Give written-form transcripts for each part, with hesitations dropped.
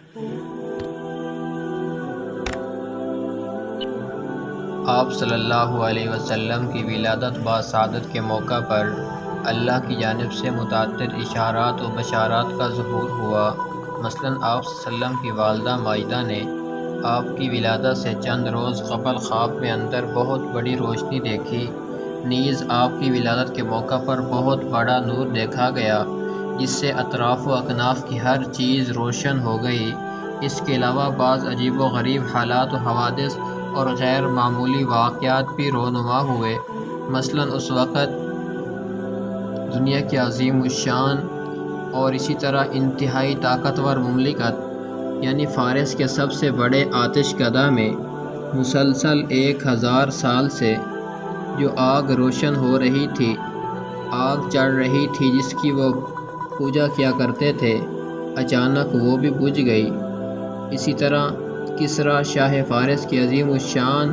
آپ صلی اللہ علیہ وسلم کی ولادت بسعادت کے موقع پر اللہ کی جانب سے متعدد اشارات و بشارات کا ظہور ہوا۔ مثلاً آپ صلی اللہ علیہ وسلم کی والدہ ماجدہ نے آپ کی ولادت سے چند روز قبل خواب میں اندر بہت بڑی روشنی دیکھی۔ نیز آپ کی ولادت کے موقع پر بہت بڑا نور دیکھا گیا جس سے اطراف و اکناف کی ہر چیز روشن ہو گئی۔ اس کے علاوہ بعض عجیب و غریب حالات و حوادث اور غیر معمولی واقعات بھی رونما ہوئے۔ مثلاً اس وقت دنیا کی عظیم الشان اور اسی طرح انتہائی طاقتور مملکت یعنی فارس کے سب سے بڑے آتش کدہ میں مسلسل 1000 سال سے جو آگ روشن ہو رہی تھی، آگ چڑھ رہی تھی جس کی وہ پوجا کیا کرتے تھے، اچانک وہ بھی بجھ گئی۔ اسی طرح کسریٰ شاہ فارس کی عظیم الشان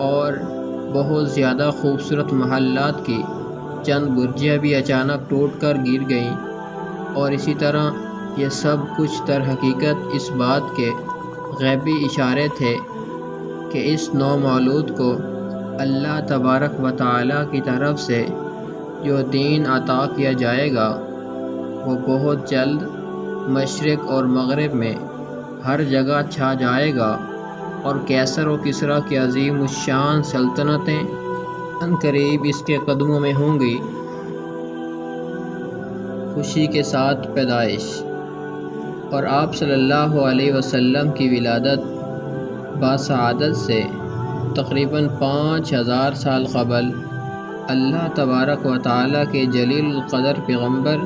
اور بہت زیادہ خوبصورت محلات کی چند برجیاں بھی اچانک ٹوٹ کر گر گئیں، اور اسی طرح یہ سب کچھ در حقیقت اس بات کے غیبی اشارے تھے کہ اس نو مولود کو اللہ تبارک و تعالیٰ کی طرف سے جو دین عطا کیا جائے گا وہ بہت جلد مشرق اور مغرب میں ہر جگہ چھا جائے گا، اور کیسر و کسریٰ کی عظیم الشان سلطنتیں عنقریب اس کے قدموں میں ہوں گی۔ خوشی کے ساتھ پیدائش اور آپ صلی اللہ علیہ وسلم کی ولادت بسعادت سے تقریباً 5000 سال قبل اللہ تبارک و تعالیٰ کے جلیل القدر پیغمبر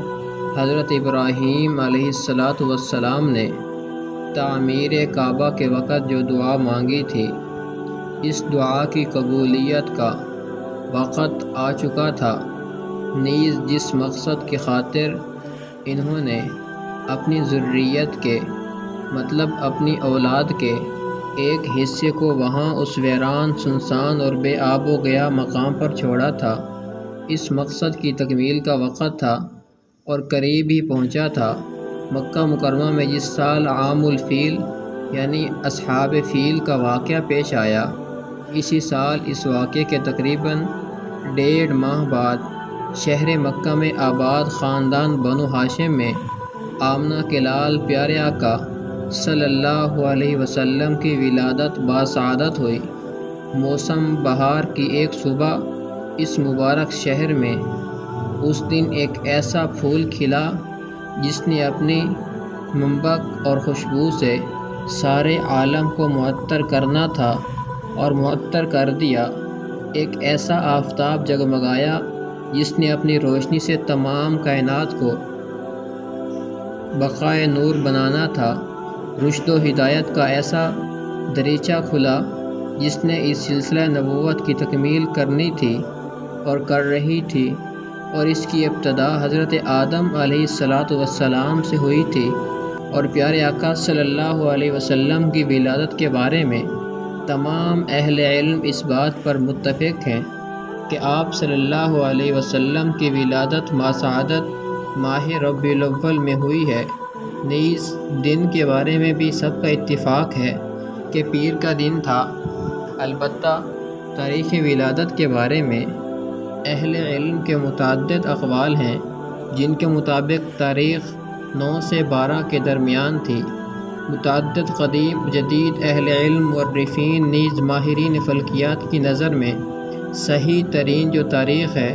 حضرت ابراہیم علیہ السلام نے تعمیر کعبہ کے وقت جو دعا مانگی تھی، اس دعا کی قبولیت کا وقت آ چکا تھا۔ نیز جس مقصد کی خاطر انہوں نے اپنی ذریت کے مطلب اپنی اولاد کے ایک حصے کو وہاں اس ویران سنسان اور بے آب و گیا مقام پر چھوڑا تھا، اس مقصد کی تکمیل کا وقت تھا اور قریب ہی پہنچا تھا۔ مکہ مکرمہ میں جس سال عام الفیل یعنی اصحاب فیل کا واقعہ پیش آیا، اسی سال اس واقعے کے تقریباً 1.5 ماہ بعد شہر مکہ میں آباد خاندان بنو ہاشم میں آمنہ کے لال پیارے آقا صلی اللہ علیہ وسلم کی ولادت بسعادت ہوئی۔ موسم بہار کی ایک صبح اس مبارک شہر میں اس دن ایک ایسا پھول کھلا جس نے اپنی ممبک اور خوشبو سے سارے عالم کو معطر کرنا تھا اور معطر کر دیا۔ ایک ایسا آفتاب جگمگایا جس نے اپنی روشنی سے تمام کائنات کو بقائے نور بنانا تھا۔ رشد و ہدایت کا ایسا دریچہ کھلا جس نے اس سلسلہ نبوت کی تکمیل کرنی تھی اور کر رہی تھی، اور اس کی ابتدا حضرت آدم علیہ السلام سے ہوئی تھی۔ اور پیارے آقا صلی اللہ علیہ وسلم کی ولادت کے بارے میں تمام اہل علم اس بات پر متفق ہیں کہ آپ صلی اللہ علیہ وسلم کی ولادت بسعادت ماہ ربیع الاول میں ہوئی ہے۔ نیز دن کے بارے میں بھی سب کا اتفاق ہے کہ پیر کا دن تھا۔ البتہ تاریخ ولادت کے بارے میں اہل علم کے متعدد اقوال ہیں، جن کے مطابق تاریخ 9 سے 12 کے درمیان تھی۔ متعدد قدیم جدید اہل علم مورخین نیز ماہرین فلکیات کی نظر میں صحیح ترین جو تاریخ ہے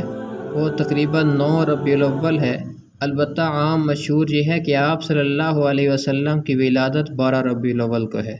وہ تقریباً 9 ربیع الاول ہے۔ البتہ عام مشہور یہ ہے کہ آپ صلی اللہ علیہ وسلم کی ولادت 12 ربیع الاول کو ہے۔